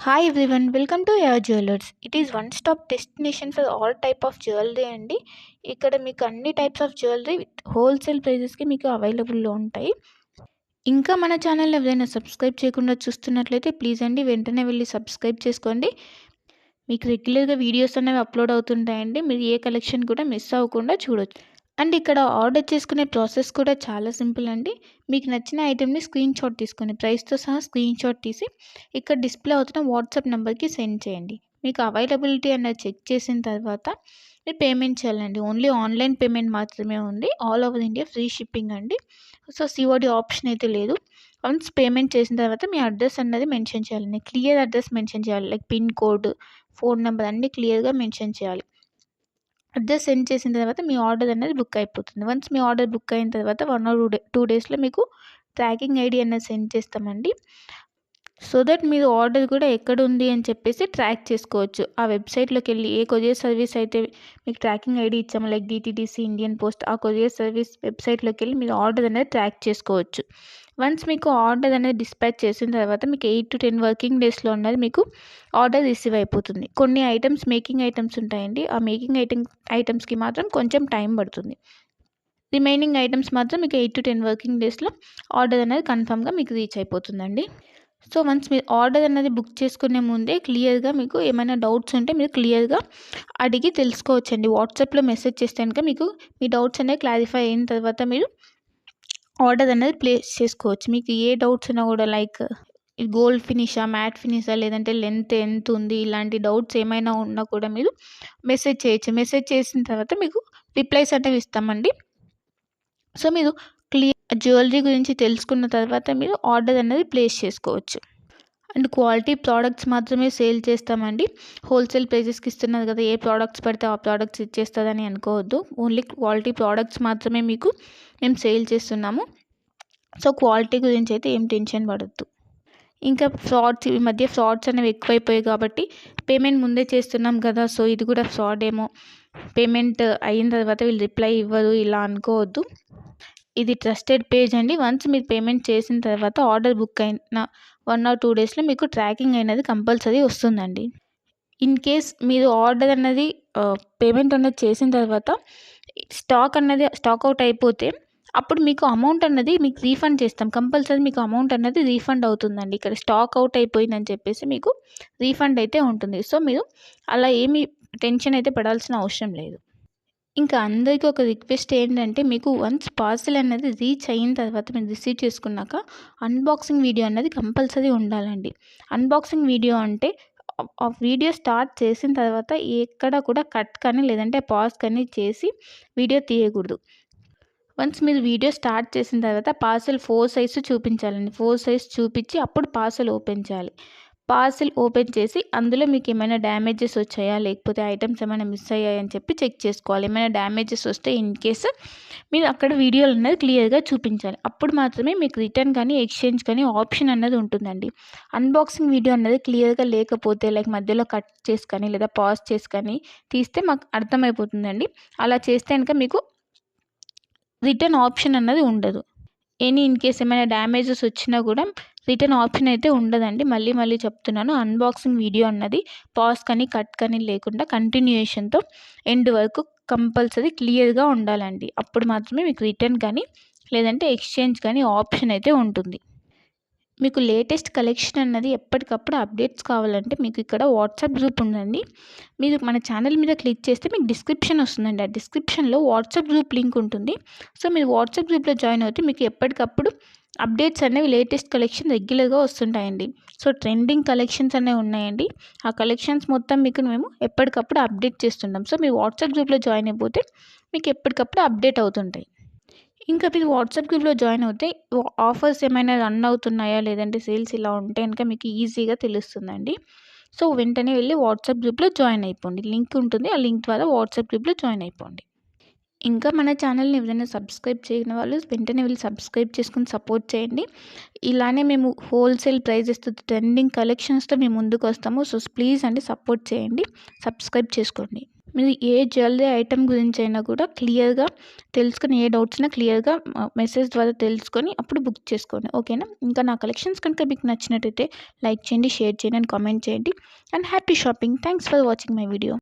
Hi everyone, welcome to your jewellers. It is one stop destination for all type of jewellery అండి. ఇక్కడ మీకు అన్ని types of jewellery with wholesale ప్రైజెస్కి మీకు అవైలబుల్లో ఉంటాయి. ఇంకా మన ఛానల్ ఎవరైనా సబ్స్క్రైబ్ చేయకుండా చూస్తున్నట్లయితే ప్లీజ్ అండి వెంటనే వెళ్ళి సబ్స్క్రైబ్ చేసుకోండి. మీకు రెగ్యులర్గా వీడియోస్ అనేవి అప్లోడ్ అవుతుంటాయండి. మీరు ఏ కలెక్షన్ కూడా మిస్ అవ్వకుండా చూడొచ్చు. అండ్ ఇక్కడ ఆర్డర్ చేసుకునే ప్రాసెస్ కూడా చాలా సింపుల్ అండి. మీకు నచ్చిన ఐటెంని స్క్రీన్ షాట్ తీసుకొని ప్రైస్తో సహా స్క్రీన్ షాట్ తీసి ఇక్కడ డిస్ప్లే అవుతున్న వాట్సాప్ నెంబర్కి సెండ్ చేయండి. మీకు అవైలబిలిటీ అన్నది చెక్ చేసిన తర్వాత మీరు పేమెంట్ చేయాలండి. ఓన్లీ ఆన్లైన్ పేమెంట్ మాత్రమే ఉంది. All over India free shipping అండి. సో సిఓడి ఆప్షన్ అయితే లేదు. వన్స్ పేమెంట్ చేసిన తర్వాత మీ అడ్రస్ అన్నది మెన్షన్ చేయాలండి. క్లియర్ అడ్రస్ మెన్షన్ చేయాలి. Like pin code, phone number అన్నీ క్లియర్గా మెన్షన్ చేయాలి. అడ్రస్ సెండ్ చేసిన తర్వాత మీ ఆర్డర్ అనేది బుక్ అయిపోతుంది. వన్స్ మీ ఆర్డర్ బుక్ అయిన తర్వాత 1 or 2 డేస్లో మీకు ట్రాకింగ్ ఐడి అనేది సెండ్ చేస్తామండి. సో దట్ మీరు ఆర్డర్ కూడా ఎక్కడ ఉంది అని చెప్పేసి ట్రాక్ చేసుకోవచ్చు. ఆ వెబ్సైట్లోకి వెళ్ళి ఏ కొరియర్ సర్వీస్ అయితే మీకు ట్రాకింగ్ ఐడి ఇచ్చామో లైక్ డిటీడీసీ, ఇండియన్ పోస్ట్, ఆ కొరియర్ సర్వీస్ వెబ్సైట్లోకి వెళ్ళి మీరు ఆర్డర్ అనేది ట్రాక్ చేసుకోవచ్చు. వన్స్ మీకు ఆర్డర్ అనేది డిస్పాచ్ చేసిన తర్వాత మీకు 8 to 10 వర్కింగ్ డేస్లో ఉన్నది మీకు ఆర్డర్ రిసీవ్ అయిపోతుంది. కొన్ని ఐటమ్స్ మేకింగ్ ఐటమ్స్ ఉంటాయండి. ఆ మేకింగ్ ఐటమ్స్కి మాత్రం కొంచెం టైం పడుతుంది. రిమైనింగ్ ఐటమ్స్ మాత్రం మీకు 8 to 10 వర్కింగ్ డేస్లో ఆర్డర్ అనేది కన్ఫామ్గా మీకు రీచ్ అయిపోతుందండి. సో వన్స్ మీరు ఆర్డర్ అనేది బుక్ చేసుకునే ముందే క్లియర్గా మీకు ఏమైనా డౌట్స్ ఉంటే మీరు క్లియర్గా అడిగి తెలుసుకోవచ్చండి. వాట్సాప్లో మెసేజ్ చేస్తే కనుక మీకు మీ డౌట్స్ అనేవి క్లారిఫై అయిన తర్వాత మీరు ఆర్డర్ అనేది ప్లేస్ చేసుకోవచ్చు. మీకు ఏ డౌట్స్ ఉన్నా కూడా లైక్ గోల్డ్ ఫినిషా, మ్యాట్ ఫినిషా, లేదంటే లెంత్ ఎంత ఉంది, ఇలాంటి డౌట్స్ ఏమైనా ఉన్నా కూడా మీరు మెసేజ్ చేయొచ్చు. మెసేజ్ చేసిన తర్వాత మీకు రిప్లైస్ అనేవి ఇస్తామండి. సో మీరు జ్యువెలరీ గురించి తెలుసుకున్న తర్వాత మీరు ఆర్డర్ అనేది ప్లేస్ చేసుకోవచ్చు. అండ్ క్వాలిటీ ప్రోడక్ట్స్ మాత్రమే సేల్ చేస్తామండి. హోల్సేల్ ప్రైజెస్కి ఇస్తున్నారు కదా, ఏ ప్రోడక్ట్స్ పడితే ఆ ప్రోడక్ట్స్ ఇచ్చేస్తుందని అనుకోవద్దు. ఓన్లీ క్వాలిటీ ప్రోడక్ట్స్ మాత్రమే మీకు మేము సేల్ చేస్తున్నాము. సో క్వాలిటీ గురించి అయితే ఏం టెన్షన్ పడద్దు. ఇంకా ఈ మధ్య ఫ్రాడ్స్ అనేవి ఎక్కువైపోయాయి కాబట్టి పేమెంట్ ముందే చేస్తున్నాం కదా, సో ఇది కూడా ఫ్రాడ్ ఏమో, పేమెంట్ అయిన తర్వాత వీళ్ళు రిప్లై ఇవ్వరు ఇలా అనుకోవద్దు. ఇది ట్రస్టెడ్ పేజ్ అండి. వన్స్ మీరు పేమెంట్ చేసిన తర్వాత ఆర్డర్ బుక్ అయిన 1 or 2 డేస్లో మీకు ట్రాకింగ్ అనేది కంపల్సరీ వస్తుందండి. ఇన్ కేస్ మీరు ఆర్డర్ అన్నది పేమెంట్ అనేది చేసిన తర్వాత స్టాక్ అవుట్ అయిపోతే అప్పుడు మీకు అమౌంట్ అన్నది మీకు రీఫండ్ చేస్తాం. కంపల్సరీ మీకు అమౌంట్ అన్నది రీఫండ్ అవుతుందండి. ఇక్కడ స్టాక్ అవుట్ అయిపోయిందని చెప్పేసి మీకు రీఫండ్ అయితే ఉంటుంది. సో మీరు అలా ఏమీ టెన్షన్ అయితే పడాల్సిన అవసరం లేదు. ఇంకా అందరికీ ఒక రిక్వెస్ట్ ఏంటంటే, మీకు వన్స్ పార్సెల్ అనేది రీచ్ అయిన తర్వాత మీరు రిసీవ్ చేసుకున్నాక అన్బాక్సింగ్ వీడియో అన్నది కంపల్సరీ ఉండాలండి. అన్బాక్సింగ్ వీడియో అంటే ఆ వీడియో స్టార్ట్ చేసిన తర్వాత ఎక్కడ కూడా కట్ కానీ లేదంటే పాజ్ కానీ చేసి వీడియో తీయకూడదు. వన్స్ మీరు వీడియో స్టార్ట్ చేసిన తర్వాత పార్సెల్ 4 సైజ్ చూపించాలండి. 4 సైజ్ చూపించి అప్పుడు పార్సెల్ ఓపెన్ చేయాలి. పార్సెల్ ఓపెన్ చేసి అందులో మీకు ఏమైనా డ్యామేజెస్ వచ్చాయా, లేకపోతే ఐటమ్స్ ఏమైనా మిస్ అయ్యాయని చెప్పి చెక్ చేసుకోవాలి. ఏమైనా డ్యామేజెస్ వస్తే ఇన్ కేస్ మీరు అక్కడ వీడియోలు అనేది క్లియర్గా చూపించాలి. అప్పుడు మాత్రమే మీకు రిటర్న్ కానీ ఎక్స్చేంజ్ కానీ ఆప్షన్ అన్నది ఉంటుందండి. అన్బాక్సింగ్ వీడియో అన్నది క్లియర్గా లేకపోతే లైక్ మధ్యలో కట్ చేసి కానీ లేదా పాజ్ చేసి కానీ తీస్తే మాకు అర్థమైపోతుందండి. అలా చేస్తే కనుక మీకు రిటర్న్ ఆప్షన్ అన్నది ఉండదు. ఇన్ కేస్ ఏమైనా డ్యామేజెస్ వచ్చినా కూడా రిటర్న్ ఆప్షన్ అయితే ఉండదండి. మళ్ళీ చెప్తున్నాను, అన్బాక్సింగ్ వీడియో అన్నది పాజ్ కానీ కట్ కానీ లేకుండా కంటిన్యూయేషన్తో ఎండ్ వరకు కంపల్సరీ క్లియర్గా ఉండాలండి. అప్పుడు మాత్రమే మీకు రిటర్న్ కానీ లేదంటే ఎక్స్చేంజ్ కానీ ఆప్షన్ అయితే ఉంటుంది. మీకు లేటెస్ట్ కలెక్షన్ అన్నది ఎప్పటికప్పుడు అప్డేట్స్ కావాలంటే మీకు ఇక్కడ వాట్సాప్ గ్రూప్ ఉందండి. మీరు మన ఛానల్ మీద క్లిక్ చేస్తే మీకు డిస్క్రిప్షన్ వస్తుందండి. ఆ డిస్క్రిప్షన్లో వాట్సాప్ గ్రూప్ లింక్ ఉంటుంది. సో మీరు వాట్సాప్ గ్రూప్లో జాయిన్ అవుతే మీకు ఎప్పటికప్పుడు అప్డేట్స్ అనేవి లేటెస్ట్ కలెక్షన్ రెగ్యులర్గా వస్తుంటాయండి. సో ట్రెండింగ్ కలెక్షన్స్ అనేవి ఉన్నాయండి. ఆ కలెక్షన్స్ మొత్తం మీకు మేము ఎప్పటికప్పుడు అప్డేట్ చేస్తుంటాం. సో మీరు వాట్సాప్ గ్రూప్లో జాయిన్ అయిపోతే మీకు ఎప్పటికప్పుడు అప్డేట్ అవుతుంటాయి. ఇంకా మీరు వాట్సాప్ గ్రూప్లో జాయిన్ అవుతే ఆఫర్స్ ఏమైనా రన్ అవుతున్నాయా, లేదంటే సేల్స్ ఇలా ఉంటే కనుక మీకు ఈజీగా తెలుస్తుందండి. సో వెంటనే వెళ్ళి వాట్సాప్ గ్రూప్లో జాయిన్ అయిపోండి. లింక్ ఉంటుంది, ఆ లింక్ ద్వారా వాట్సాప్ గ్రూప్లో జాయిన్ అయిపోండి. ఇంకా మన ఛానల్ని ఎవరైనా సబ్స్క్రైబ్ చేయని వాళ్ళు వెంటనే వెళ్ళి సబ్స్క్రైబ్ చేసుకుని సపోర్ట్ చేయండి. ఇలానే మేము హోల్సేల్ ప్రైజెస్తో ట్రెండింగ్ కలెక్షన్స్తో మేము ముందుకు వస్తాము. సో ప్లీజ్ అండి సపోర్ట్ చేయండి, సబ్స్క్రైబ్ చేసుకోండి. మీరు ఏ జ్యువెలరీ ఐటెం గురించి అయినా కూడా క్లియర్గా తెలుసుకొని, ఏ డౌట్స్ ఉన్నా క్లియర్గా మెసేజ్ ద్వారా తెలుసుకొని అప్పుడు బుక్ చేసుకోండి. ఓకేనా? ఇంకా నా కలెక్షన్స్ కనుక మీకు నచ్చినట్టయితే లైక్ చేయండి, షేర్ చేయండి అండ్ కామెంట్ చేయండి. And happy shopping. Thanks for watching my video.